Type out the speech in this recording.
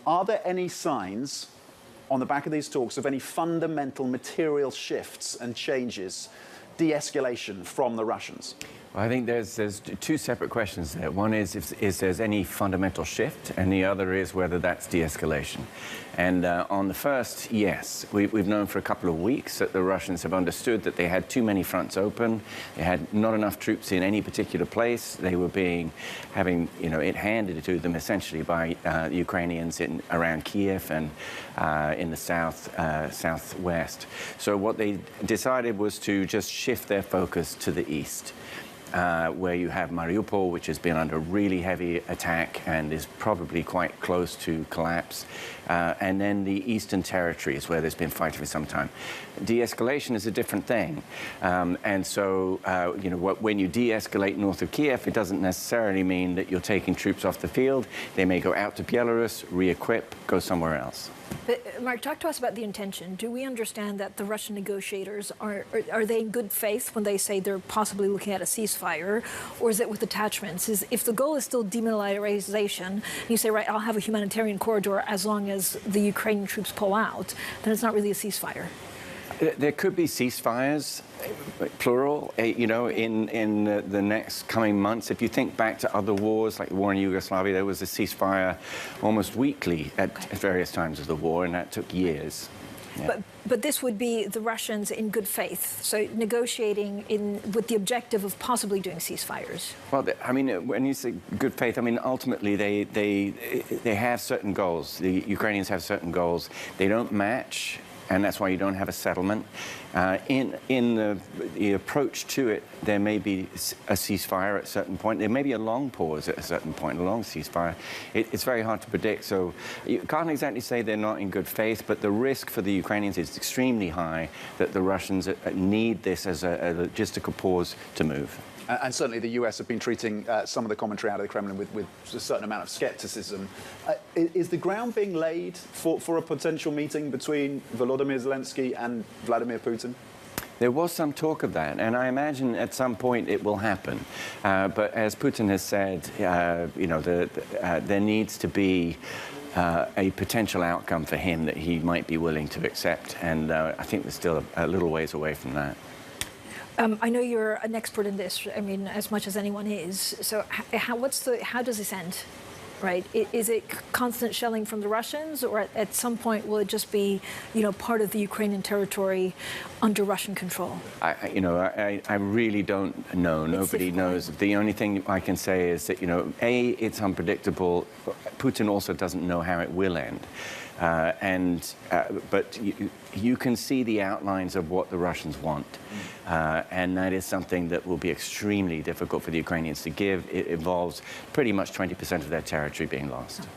Are there any signs on the back of these talks of any fundamental material shifts and changes, de-escalation from the Russians? Well, I think there's two separate questions there. One is if there's any fundamental shift, and the other is whether that's de-escalation. And on the first, yes. We've known for a couple of weeks that the Russians have understood that they had too many fronts open. They had not enough troops in any particular place. They were having it handed to them essentially by the Ukrainians around Kiev and in the southwest. So what they decided was to just shift their focus to the east. Where you have Mariupol, which has been under really heavy attack and is probably quite close to collapse, and then the eastern territories where there's been fighting for some time. De-escalation is a different thing, and so when you de-escalate north of Kiev, it doesn't necessarily mean that you're taking troops off the field. They may go out to Belarus, re-equip, go somewhere else. But Mark, talk to us about the intention. Do we understand that the Russian negotiators are they in good faith when they say they're possibly looking at a ceasefire, or is it with attachments? If the goal is still demilitarization, you say, right, I'll have a humanitarian corridor as long as the Ukrainian troops pull out, then it's not really a ceasefire. There could be ceasefires, plural, in the next coming months. If you think back to other wars, like the war in Yugoslavia, there was a ceasefire almost weekly at various times of the war, and that took years. Yeah. But this would be the Russians in good faith, so negotiating with the objective of possibly doing ceasefires. Well, I mean, when you say good faith, I mean, ultimately they have certain goals. The Ukrainians have certain goals. They don't match, and that's why you don't have a settlement. In the approach to it, there may be a ceasefire at a certain point. There may be a long pause at a certain point, a long ceasefire. It's very hard to predict, so you can't exactly say they're not in good faith, but the risk for the Ukrainians is extremely high that the Russians need this as a logistical pause to move. And certainly the US have been treating some of the commentary out of the Kremlin with a certain amount of skepticism. Is the ground being laid for a potential meeting between Volodymyr Zelensky and Vladimir Putin? There was some talk of that, and I imagine at some point it will happen. But as Putin has said, there needs to be a potential outcome for him that he might be willing to accept, and I think we're still a little ways away from that. I know you're an expert in this, I mean, as much as anyone is. So how does this end, right? Is it constant shelling from the Russians, or at some point will it just be, part of the Ukrainian territory under Russian control? I really don't know. Nobody knows. The only thing I can say is that, A, it's unpredictable. Putin also doesn't know how it will end. But you can see the outlines of what the Russians want. And that is something that will be extremely difficult for the Ukrainians to give. It involves pretty much 20% of their territory being lost.